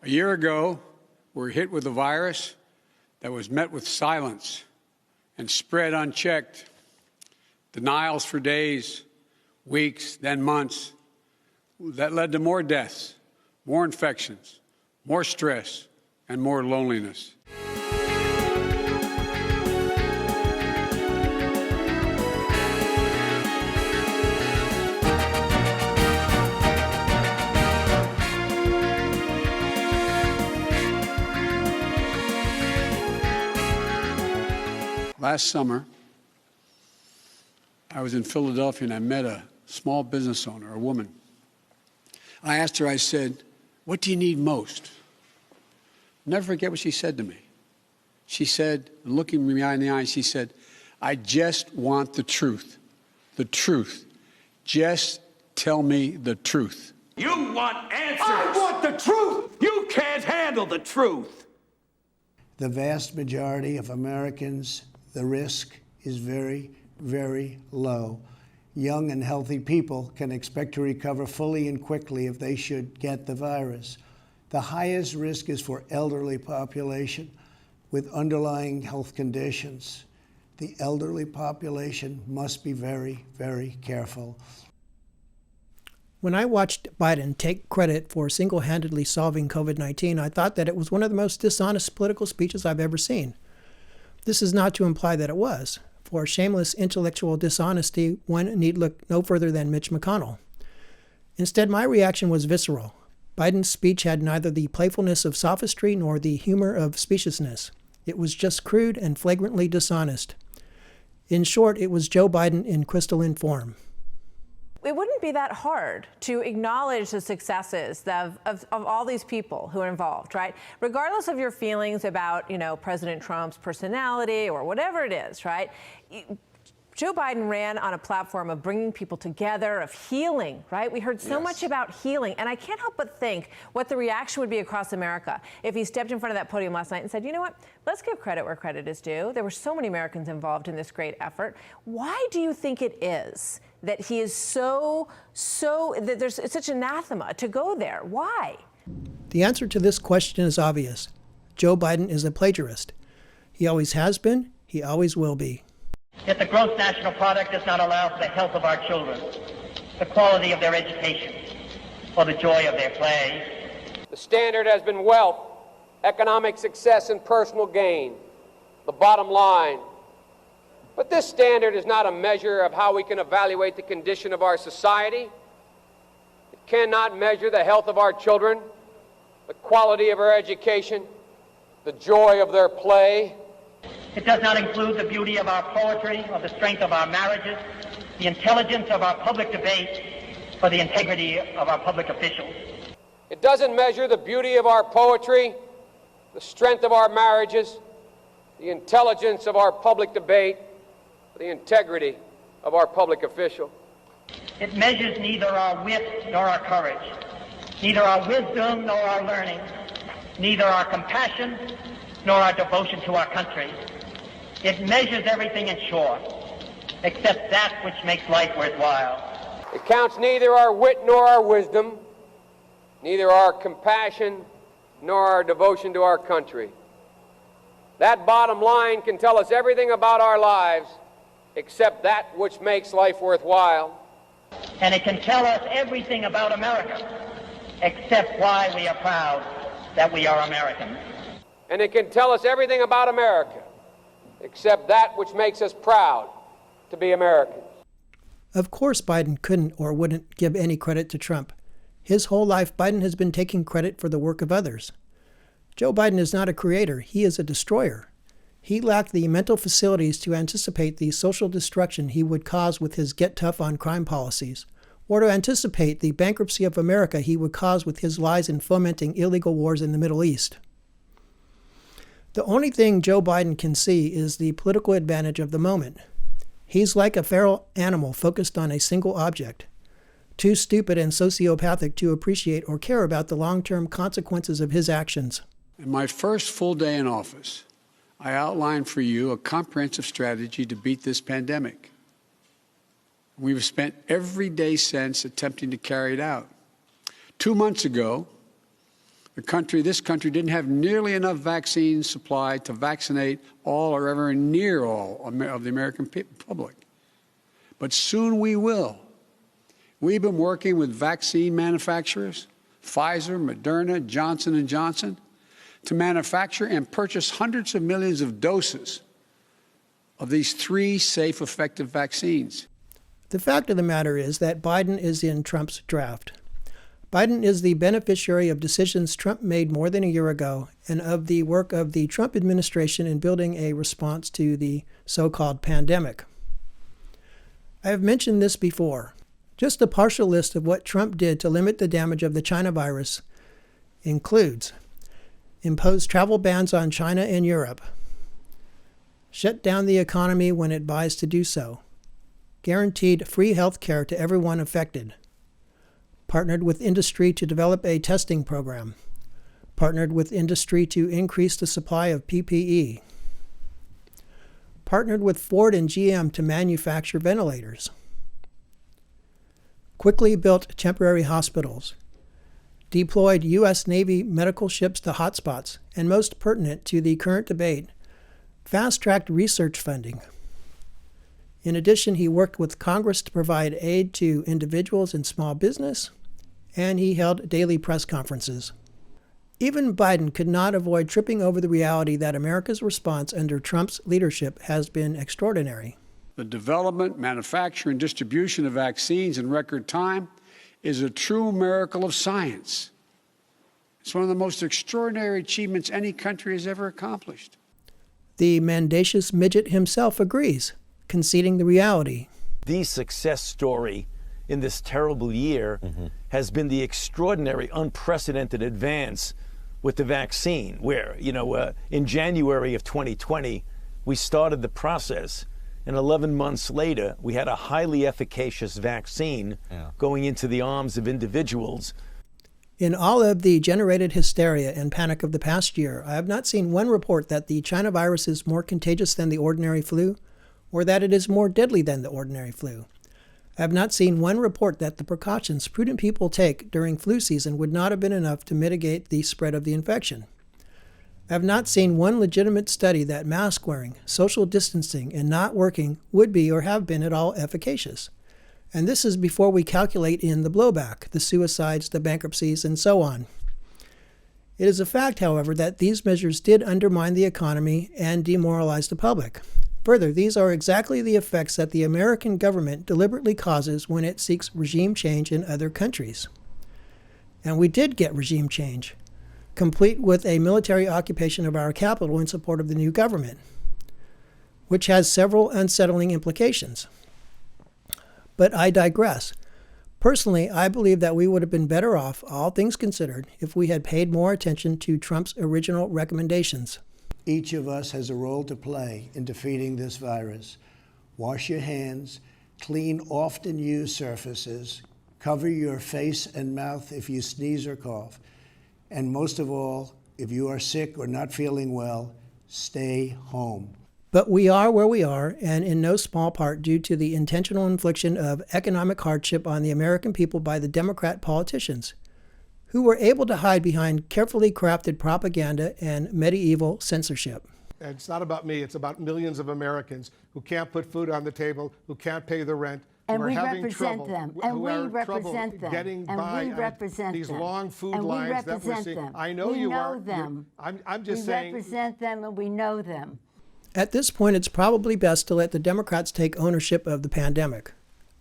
A year ago, we were hit with a virus that was met with silence and spread unchecked. Denials for days, weeks, then months. That led to more deaths, more infections, more stress, and more loneliness. Last summer, I was in Philadelphia and I met a small business owner, a woman. I asked her, I said, "What do you need most?" Never forget what she said to me. She said, looking me in the eye, she said, "I just want the truth. The truth. Just tell me the truth." You want answers! I want the truth! You can't handle the truth! The vast majority of Americans, the risk is very, very low. Young and healthy people can expect to recover fully and quickly if they should get the virus. The highest risk is for elderly population with underlying health conditions. The elderly population must be very, very careful. When I watched Biden take credit for single-handedly solving COVID-19, I thought that it was one of the most dishonest political speeches I've ever seen. This is not to imply that it was. For shameless intellectual dishonesty, one need look no further than Mitch McConnell. Instead, my reaction was visceral. Biden's speech had neither the playfulness of sophistry nor the humor of speciousness. It was just crude and flagrantly dishonest. In short, it was Joe Biden in crystalline form. It wouldn't be that hard to acknowledge the successes of all these people who are involved, right? Regardless of your feelings about, President Trump's personality or whatever it is, right? Joe Biden ran on a platform of bringing people together, of healing, right? We heard so much about healing, and I can't help but think what the reaction would be across America if he stepped in front of that podium last night and said, you know what, let's give credit where credit is due. There were so many Americans involved in this great effort. Why do you think it is that he is that there's such anathema to go there? Why? The answer to this question is obvious. Joe Biden is a plagiarist. He always has been, he always will be. Yet the gross national product does not allow for the health of our children, the quality of their education, or the joy of their play. The standard has been wealth, economic success, and personal gain, the bottom line. But this standard is not a measure of how we can evaluate the condition of our society. It cannot measure the health of our children, the quality of our education, the joy of their play. It does not include the beauty of our poetry, or the strength of our marriages, the intelligence of our public debate, or the integrity of our public officials. It doesn't measure the beauty of our poetry, the strength of our marriages, the intelligence of our public debate, or the integrity of our public official. It measures neither our wit nor our courage, neither our wisdom nor our learning, neither our compassion nor our devotion to our country. It measures everything in short, except that which makes life worthwhile. It counts neither our wit nor our wisdom, neither our compassion nor our devotion to our country. That bottom line can tell us everything about our lives, except that which makes life worthwhile. And it can tell us everything about America, except why we are proud that we are Americans. And it can tell us everything about America, except that which makes us proud to be Americans. Of course, Biden couldn't or wouldn't give any credit to Trump. His whole life, Biden has been taking credit for the work of others. Joe Biden is not a creator, he is a destroyer. He lacked the mental facilities to anticipate the social destruction he would cause with his get tough on crime policies, or to anticipate the bankruptcy of America he would cause with his lies in fomenting illegal wars in the Middle East. The only thing Joe Biden can see is the political advantage of the moment. He's like a feral animal focused on a single object, too stupid and sociopathic to appreciate or care about the long-term consequences of his actions. In my first full day in office, I outlined for you a comprehensive strategy to beat this pandemic. We've spent every day since attempting to carry it out. 2 months ago, This country didn't have nearly enough vaccine supply to vaccinate all or ever near all of the American public. But soon we will. We've been working with vaccine manufacturers, Pfizer, Moderna, Johnson & Johnson, to manufacture and purchase hundreds of millions of doses of these 3 safe, effective vaccines. The fact of the matter is that Biden is in Trump's draft. Biden is the beneficiary of decisions Trump made more than a year ago and of the work of the Trump administration in building a response to the so-called pandemic. I have mentioned this before. Just a partial list of what Trump did to limit the damage of the China virus includes impose travel bans on China and Europe, shut down the economy when advised to do so, guaranteed free health care to everyone affected, partnered with industry to develop a testing program, partnered with industry to increase the supply of PPE, partnered with Ford and GM to manufacture ventilators, quickly built temporary hospitals, deployed U.S. Navy medical ships to hotspots, and most pertinent to the current debate, fast-tracked research funding. In addition, he worked with Congress to provide aid to individuals and small business, and he held daily press conferences. Even Biden could not avoid tripping over the reality that America's response under Trump's leadership has been extraordinary. The development, manufacture, and distribution of vaccines in record time is a true miracle of science. It's one of the most extraordinary achievements any country has ever accomplished. The mendacious midget himself agrees, conceding the reality. The success story in this terrible year has been the extraordinary, unprecedented advance with the vaccine, where, in January of 2020, we started the process, and 11 months later, we had a highly efficacious vaccine going into the arms of individuals. In all of the generated hysteria and panic of the past year, I have not seen one report that the China virus is more contagious than the ordinary flu, or that it is more deadly than the ordinary flu. I have not seen one report that the precautions prudent people take during flu season would not have been enough to mitigate the spread of the infection. I have not seen one legitimate study that mask wearing, social distancing, and not working would be or have been at all efficacious. And this is before we calculate in the blowback, the suicides, the bankruptcies, and so on. It is a fact, however, that these measures did undermine the economy and demoralize the public. Further, these are exactly the effects that the American government deliberately causes when it seeks regime change in other countries. And we did get regime change, complete with a military occupation of our capital in support of the new government, which has several unsettling implications. But I digress. Personally, I believe that we would have been better off, all things considered, if we had paid more attention to Trump's original recommendations. Each of us has a role to play in defeating this virus. Wash your hands, clean often used surfaces, cover your face and mouth if you sneeze or cough, and most of all, if you are sick or not feeling well, stay home. But we are where we are, and in no small part due to the intentional infliction of economic hardship on the American people by the Democrat politicians, who were able to hide behind carefully crafted propaganda and medieval censorship. And it's not about me, it's about millions of Americans who can't put food on the table, who can't pay the rent, and who are we having represent trouble, them. who And we are represent them. getting And by we represent these them. long food and lines we represent that we're seeing. them. I know we you know are. them. I'm just saying. We represent them and we know them. At this point, it's probably best to let the Democrats take ownership of the pandemic.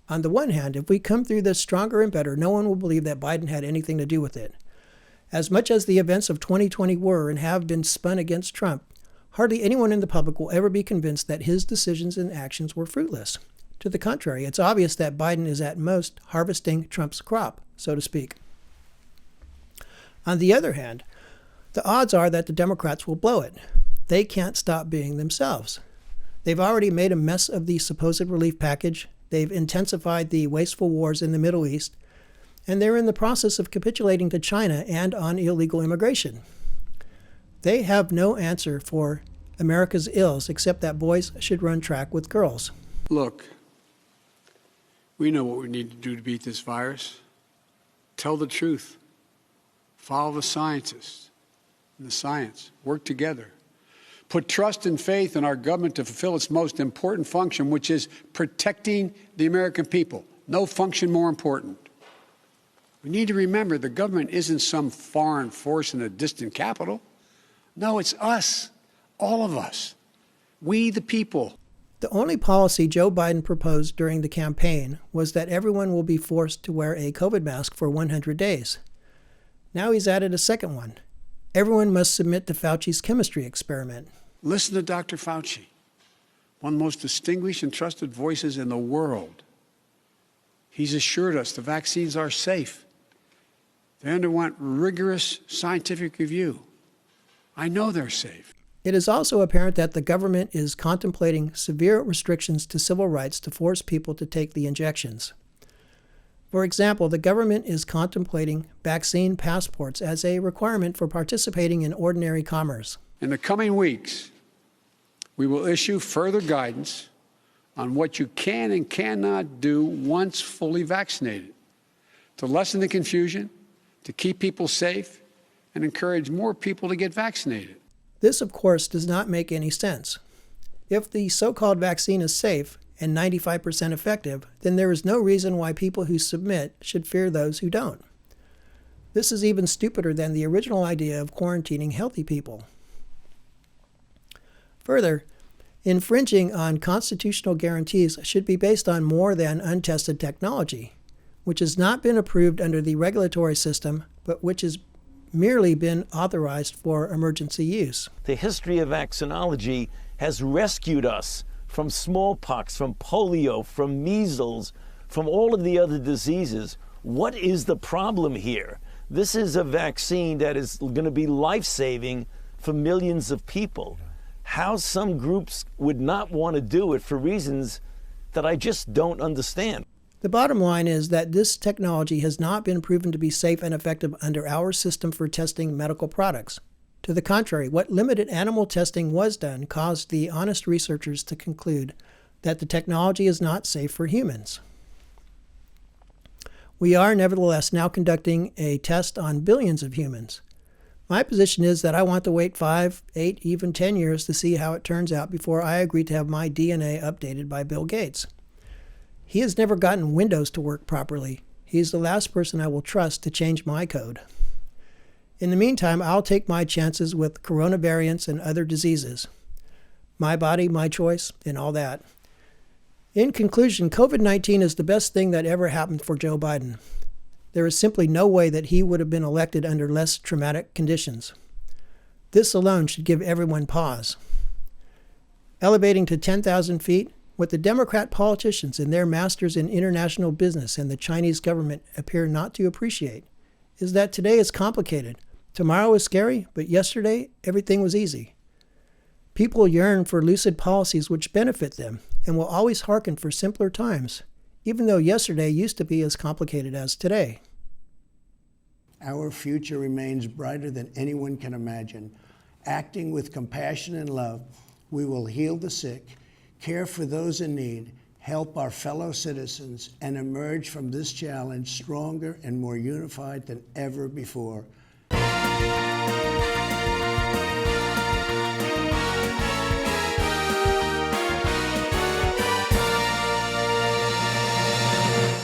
On the one hand, if we come through this stronger and better, no one will believe that Biden had anything to do with it. As much as the events of 2020 were and have been spun against Trump, hardly anyone in the public will ever be convinced that his decisions and actions were fruitless. To the contrary, it's obvious that Biden is at most harvesting Trump's crop, so to speak. On the other hand, the odds are that the Democrats will blow it. They can't stop being themselves. They've already made a mess of the supposed relief package. They've intensified the wasteful wars in the Middle East. And they're in the process of capitulating to China and on illegal immigration. They have no answer for America's ills except that boys should run track with girls. Look, we know what we need to do to beat this virus. Tell the truth. Follow the scientists and the science. Work together. Put trust and faith in our government to fulfill its most important function, which is protecting the American people. No function more important. We need to remember the government isn't some foreign force in a distant capital. No, it's us, all of us, we the people. The only policy Joe Biden proposed during the campaign was that everyone will be forced to wear a COVID mask for 100 days. Now he's added a second one. Everyone must submit to Fauci's chemistry experiment. Listen to Dr. Fauci, one of the most distinguished and trusted voices in the world. He's assured us the vaccines are safe. They underwent rigorous scientific review. I know they're safe. It is also apparent that the government is contemplating severe restrictions to civil rights to force people to take the injections. For example, the government is contemplating vaccine passports as a requirement for participating in ordinary commerce. In the coming weeks, we will issue further guidance on what you can and cannot do once fully vaccinated, to lessen the confusion, to keep people safe, and encourage more people to get vaccinated. This, of course, does not make any sense. If the so-called vaccine is safe and 95% effective, then there is no reason why people who submit should fear those who don't. This is even stupider than the original idea of quarantining healthy people. Further, infringing on constitutional guarantees should be based on more than untested technology, which has not been approved under the regulatory system, but which has merely been authorized for emergency use. The history of vaccinology has rescued us from smallpox, from polio, from measles, from all of the other diseases. What is the problem here? This is a vaccine that is going to be life-saving for millions of people. How some groups would not want to do it for reasons that I just don't understand. The bottom line is that this technology has not been proven to be safe and effective under our system for testing medical products. To the contrary, what limited animal testing was done caused the honest researchers to conclude that the technology is not safe for humans. We are nevertheless now conducting a test on billions of humans. My position is that I want to wait 5, 8, even 10 years to see how it turns out before I agree to have my DNA updated by Bill Gates. He has never gotten Windows to work properly. He's the last person I will trust to change my code. In the meantime, I'll take my chances with corona variants and other diseases. My body, my choice, and all that. In conclusion, COVID-19 is the best thing that ever happened for Joe Biden. There is simply no way that he would have been elected under less traumatic conditions. This alone should give everyone pause. Elevating to 10,000 feet, what the Democrat politicians and their masters in international business and the Chinese government appear not to appreciate is that today is complicated. Tomorrow is scary, but yesterday everything was easy. People yearn for lucid policies which benefit them and will always hearken for simpler times, even though yesterday used to be as complicated as today. Our future remains brighter than anyone can imagine. Acting with compassion and love, we will heal the sick, care for those in need, help our fellow citizens, and emerge from this challenge stronger and more unified than ever before.